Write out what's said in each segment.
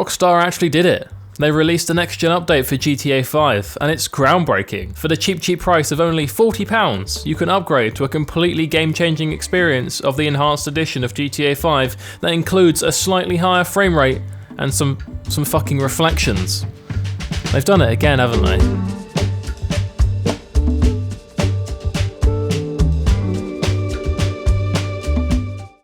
Rockstar actually did it. They released the next-gen update for GTA 5, and it's groundbreaking. For the cheap price of only £40, you can upgrade to a completely game-changing experience of the enhanced edition of GTA 5 that includes a slightly higher frame rate and some fucking reflections. They've done it again, haven't they?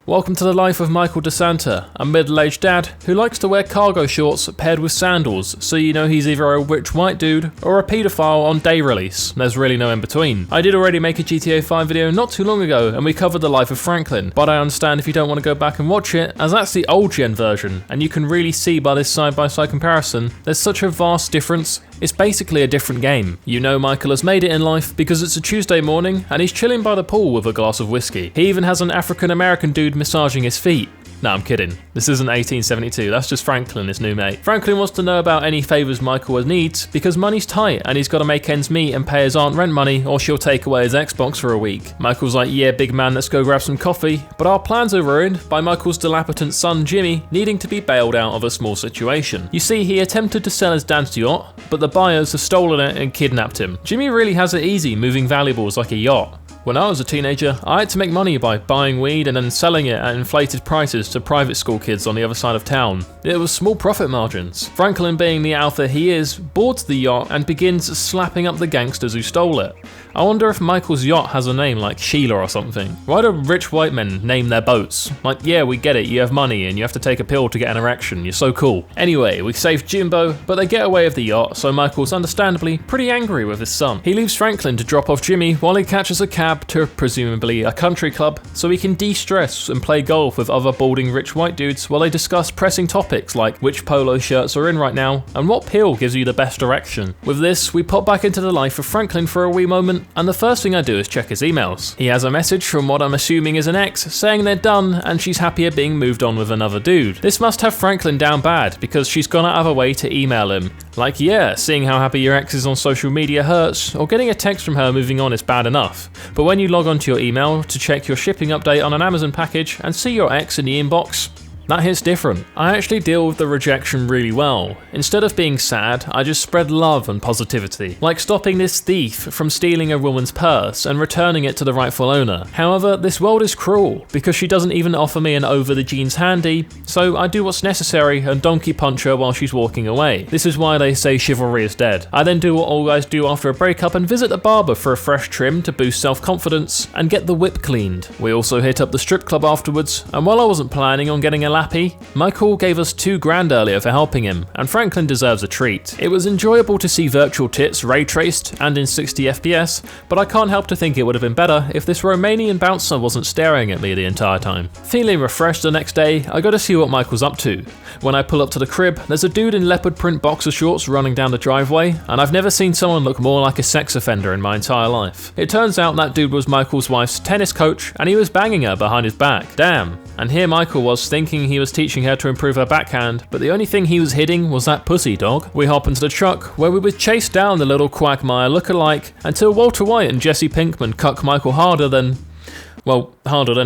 Welcome to the life of Michael DeSanta, a middle-aged dad who likes to wear cargo shorts paired with sandals, so you know he's either a rich white dude or a paedophile on day release. There's really no in between. I did already make a GTA 5 video not too long ago, and we covered the life of Franklin, but I understand if you don't want to go back and watch it, as that's the old gen version, and you can really see by this side-by-side comparison, there's such a vast difference. It's basically a different game. You know Michael has made it in life because it's a Tuesday morning and he's chilling by the pool with a glass of whiskey. He even has an African American dude massaging his feet. No, I'm kidding. This isn't 1872, that's just Franklin, his new mate. Franklin wants to know about any favours Michael needs because money's tight and he's got to make ends meet and pay his aunt rent money or she'll take away his Xbox for a week. Michael's like, yeah, big man, let's go grab some coffee, but our plans are ruined by Michael's dilapidated son Jimmy needing to be bailed out of a small situation. You see, he attempted to sell his dad's yacht, but the buyers have stolen it and kidnapped him. Jimmy really has it easy moving valuables like a yacht. When I was a teenager, I had to make money by buying weed and then selling it at inflated prices to private school kids on the other side of town. It was small profit margins. Franklin, being the alpha he is, boards the yacht and begins slapping up the gangsters who stole it. I wonder if Michael's yacht has a name like Sheila or something. Why do rich white men name their boats? Like, yeah, we get it, you have money and you have to take a pill to get an erection, you're so cool. Anyway, we save Jimbo, but they get away with the yacht, so Michael's understandably pretty angry with his son. He leaves Franklin to drop off Jimmy while he catches a cab to presumably a country club so he can de-stress and play golf with other balding rich white dudes while they discuss pressing topics like which polo shirts are in right now and what pill gives you the best erection. With this, we pop back into the life of Franklin for a wee moment, and the first thing I do is check his emails. He has a message from what I'm assuming is an ex saying they're done and she's happier being moved on with another dude. This must have Franklin down bad because she's gone out of her way to email him. Like, yeah, seeing how happy your ex is on social media hurts, or getting a text from her moving on is bad enough. But when you log onto your email to check your shipping update on an Amazon package and see your ex in the inbox, that hits different. I actually deal with the rejection really well. Instead of being sad, I just spread love and positivity, like stopping this thief from stealing a woman's purse and returning it to the rightful owner. However, this world is cruel because she doesn't even offer me an over the jeans handy, so I do what's necessary and donkey punch her while she's walking away. This is why they say chivalry is dead. I then do what all guys do after a breakup and visit the barber for a fresh trim to boost self-confidence and get the whip cleaned. We also hit up the strip club afterwards, and while I wasn't planning on getting a lappy, Michael gave us $2,000 earlier for helping him, and Franklin deserves a treat. It was enjoyable to see virtual tits ray traced and in 60 FPS, but I can't help to think it would have been better if this Romanian bouncer wasn't staring at me the entire time. Feeling refreshed the next day, I go to see what Michael's up to. When I pull up to the crib, there's a dude in leopard print boxer shorts running down the driveway, and I've never seen someone look more like a sex offender in my entire life. It turns out that dude was Michael's wife's tennis coach, and he was banging her behind his back. Damn. And here Michael was thinking he was teaching her to improve her backhand, but the only thing he was hitting was that pussy dog. We hop into the truck, where we would chase down the little quagmire look-alike until Walter White and Jesse Pinkman cuck Michael harder than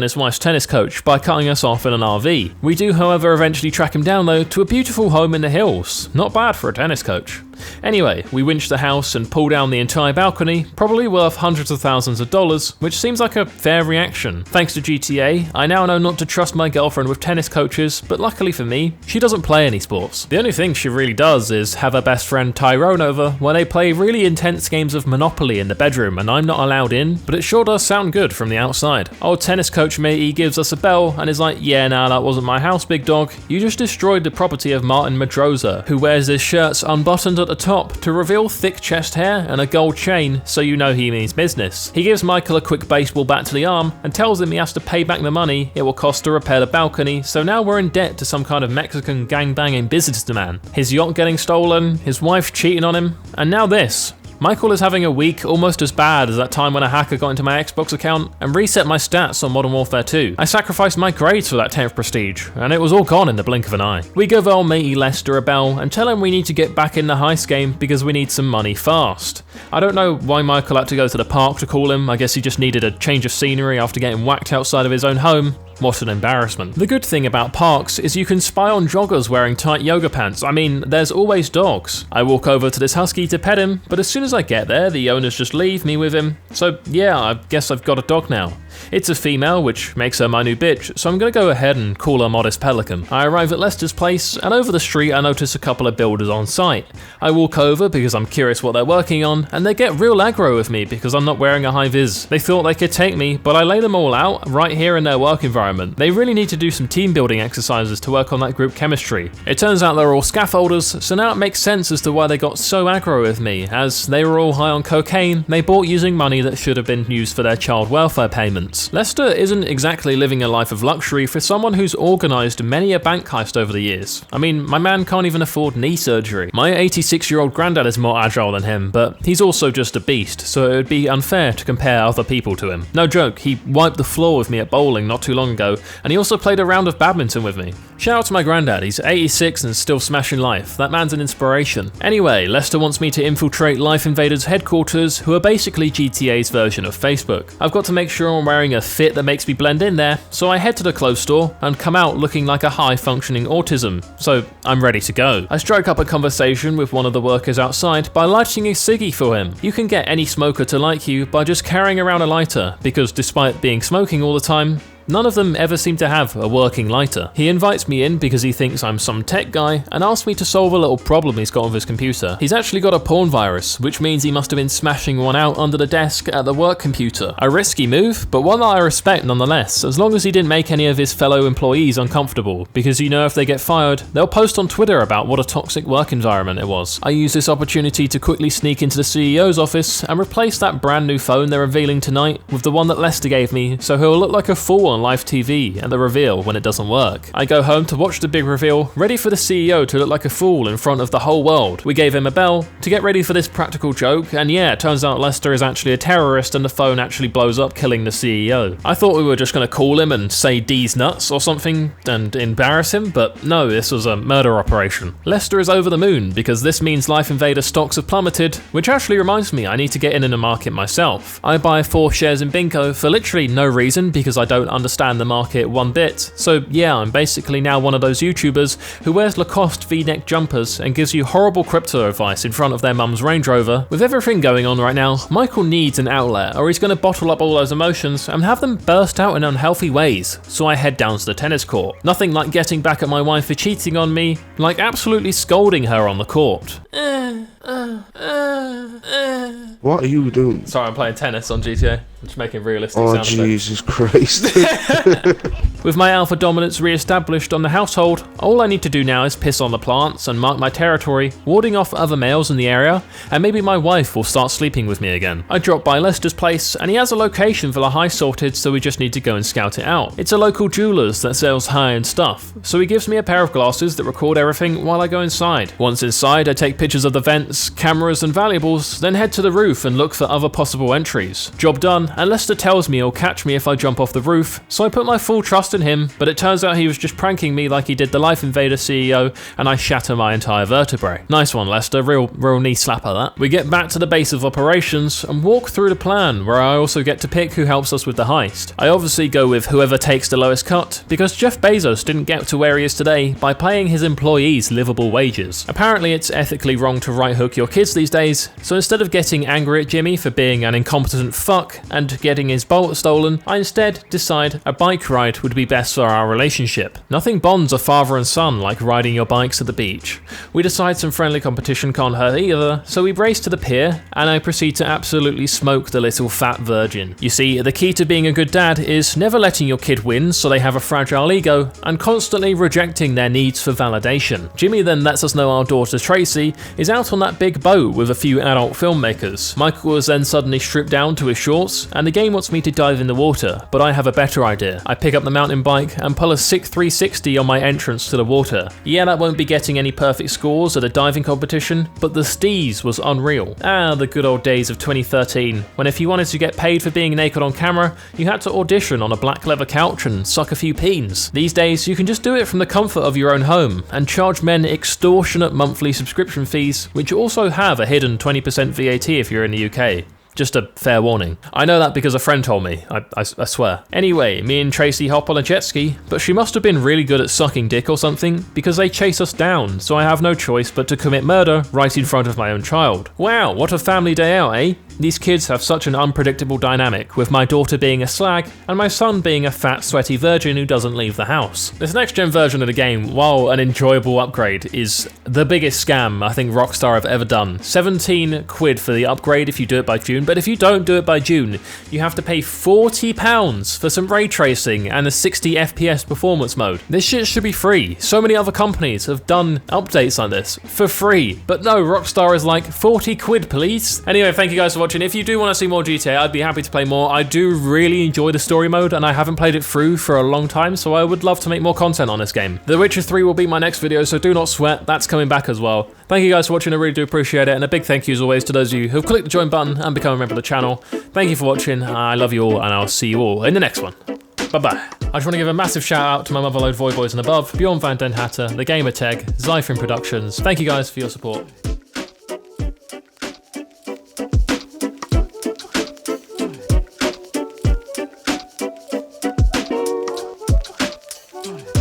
his wife's tennis coach by cutting us off in an RV. We do, however, eventually track him down though to a beautiful home in the hills. Not bad for a tennis coach. Anyway, we winch the house and pull down the entire balcony, probably worth hundreds of thousands of dollars, which seems like a fair reaction. Thanks to GTA, I now know not to trust my girlfriend with tennis coaches, but luckily for me, she doesn't play any sports. The only thing she really does is have her best friend Tyrone over where they play really intense games of Monopoly in the bedroom, and I'm not allowed in, but it sure does sound good from the outside. Old tennis coach matey gives us a bell and is like, yeah, nah, that wasn't my house, big dog. You just destroyed the property of Martin Madroza, who wears his shirts unbuttoned at the top to reveal thick chest hair and a gold chain, so you know he means business. He gives Michael a quick baseball bat to the arm and tells him he has to pay back the money it will cost to repair the balcony, so now we're in debt to some kind of Mexican gangbanging businessman. His yacht getting stolen, his wife cheating on him, and now this. Michael is having a week almost as bad as that time when a hacker got into my Xbox account and reset my stats on Modern Warfare 2. I sacrificed my grades for that 10th prestige, and it was all gone in the blink of an eye. We give old matey Lester a bell and tell him we need to get back in the heist game because we need some money fast. I don't know why Michael had to go to the park to call him. I guess he just needed a change of scenery after getting whacked outside of his own home. What an embarrassment. The good thing about parks is you can spy on joggers wearing tight yoga pants. I mean, there's always dogs. I walk over to this husky to pet him, but as soon as I get there, the owners just leave me with him. So yeah, I guess I've got a dog now. It's a female, which makes her my new bitch, so I'm gonna go ahead and call her Modest Pelican. I arrive at Lester's place, and over the street I notice a couple of builders on site. I walk over because I'm curious what they're working on, and they get real aggro with me because I'm not wearing a high vis. They thought they could take me, but I lay them all out right here in their work environment. They really need to do some team building exercises to work on that group chemistry. It turns out they're all scaffolders, so now it makes sense as to why they got so aggro with me, as they were all high on cocaine they bought using money that should have been used for their child welfare payments. Lester isn't exactly living a life of luxury for someone who's organised many a bank heist over the years. I mean, my man can't even afford knee surgery. My 86-year-old granddad is more agile than him, but he's also just a beast, so it would be unfair to compare other people to him. No joke, he wiped the floor with me at bowling not too long ago, and he also played a round of badminton with me. Shout out to my granddad, he's 86 and still smashing life. That man's an inspiration. Anyway, Lester wants me to infiltrate Life Invaders' headquarters, who are basically GTA's version of Facebook. I've got to make sure I'm wearing a fit that makes me blend in there, so I head to the clothes store and come out looking like a high-functioning autism, so I'm ready to go. I strike up a conversation with one of the workers outside by lighting a ciggy for him. You can get any smoker to like you by just carrying around a lighter, because despite being smoking all the time, none of them ever seem to have a working lighter. He invites me in because he thinks I'm some tech guy and asks me to solve a little problem he's got with his computer. He's actually got a porn virus, which means he must have been smashing one out under the desk at the work computer. A risky move, but one that I respect nonetheless, as long as he didn't make any of his fellow employees uncomfortable, because you know if they get fired, they'll post on Twitter about what a toxic work environment it was. I use this opportunity to quickly sneak into the CEO's office and replace that brand new phone they're revealing tonight with the one that Lester gave me, so he'll look like a fool on live TV at the reveal when it doesn't work. I go home to watch the big reveal, ready for the CEO to look like a fool in front of the whole world. We gave him a bell to get ready for this practical joke, and yeah, it turns out Lester is actually a terrorist and the phone actually blows up, killing the CEO. I thought we were just going to call him and say D's nuts or something and embarrass him, but no, this was a murder operation. Lester is over the moon because this means Life Invader stocks have plummeted, which actually reminds me I need to get in the market myself. I buy 4 shares in Binko for literally no reason because I don't understand the market one bit, so yeah, I'm basically now one of those YouTubers who wears Lacoste V-neck jumpers and gives you horrible crypto advice in front of their mum's Range Rover. With everything going on right now, Michael needs an outlet, or he's going to bottle up all those emotions and have them burst out in unhealthy ways, so I head down to the tennis court. Nothing like getting back at my wife for cheating on me, like absolutely scolding her on the court. What are you doing? Sorry, I'm playing tennis on GTA. I'm just making realistic sound effects. Jesus Christ. With my alpha dominance re-established on the household, all I need to do now is piss on the plants and mark my territory, warding off other males in the area, and maybe my wife will start sleeping with me again. I drop by Lester's place, and he has a location for the high sorted, so we just need to go and scout it out. It's a local jeweler's that sells high-end stuff, so he gives me a pair of glasses that record everything while I go inside. Once inside, I take pictures of the vents, cameras and valuables, then head to the roof and look for other possible entries. Job done, and Lester tells me he'll catch me if I jump off the roof, so I put my full trust in him, but it turns out he was just pranking me like he did the Life Invader CEO, and I shatter my entire vertebrae. Nice one, Lester, real knee slapper that. We get back to the base of operations and walk through the plan, where I also get to pick who helps us with the heist. I obviously go with whoever takes the lowest cut, because Jeff Bezos didn't get to where he is today by paying his employees livable wages. Apparently it's ethically wrong to right hook your kids these days, so instead of getting angry at Jimmy for being an incompetent fuck and getting his bolt stolen, I instead decide a bike ride would be best for our relationship. Nothing bonds a father and son like riding your bikes at the beach. We decide some friendly competition can't hurt either, so we race to the pier, and I proceed to absolutely smoke the little fat virgin. You see, the key to being a good dad is never letting your kid win so they have a fragile ego, and constantly rejecting their needs for validation. Jimmy then lets us know our daughter Tracy is out on that big boat with a few adult filmmakers. Michael is then suddenly stripped down to his shorts, and the game wants me to dive in the water, but I have a better idea. I pick up the mountain bike and pull a sick 360 on my entrance to the water. Yeah, that won't be getting any perfect scores at a diving competition, but the steez was unreal. Ah, the good old days of 2013, when if you wanted to get paid for being naked on camera, you had to audition on a black leather couch and suck a few peens. These days, you can just do it from the comfort of your own home, and charge men extortionate monthly subscription fees, which also have a hidden 20% VAT if you're in the UK. Just a fair warning. I know that because a friend told me, I swear. Anyway, me and Tracy hop on a jet ski, but she must have been really good at sucking dick or something, because they chase us down, so I have no choice but to commit murder right in front of my own child. Wow, what a family day out, eh? These kids have such an unpredictable dynamic, with my daughter being a slag and my son being a fat, sweaty virgin who doesn't leave the house. This next-gen version of the game, while an enjoyable upgrade, is the biggest scam I think Rockstar have ever done. 17 quid for the upgrade if you do it by June, but if you don't do it by June, you have to pay £40 for some ray tracing and a 60 FPS performance mode. This shit should be free. So many other companies have done updates like this for free, but no, Rockstar is like 40 quid please. Anyway, thank you guys for watching. If you do want to see more GTA, I'd be happy to play more. I do really enjoy the story mode, and I haven't played it through for a long time, so I would love to make more content on this game. The Witcher 3 will be my next video, so do not sweat, that's coming back as well. Thank you guys for watching, I really do appreciate it, and a big thank you as always to those of you who've clicked the join button and become a member of the channel. Thank you for watching, I love you all, and I'll see you all in the next one. Bye-bye. I just want to give a massive shout out to my motherload Voiy Bois and above, Björn Van Den Hatter, TheGamerTeg, zyfin Productions. Thank you guys for your support. Fine.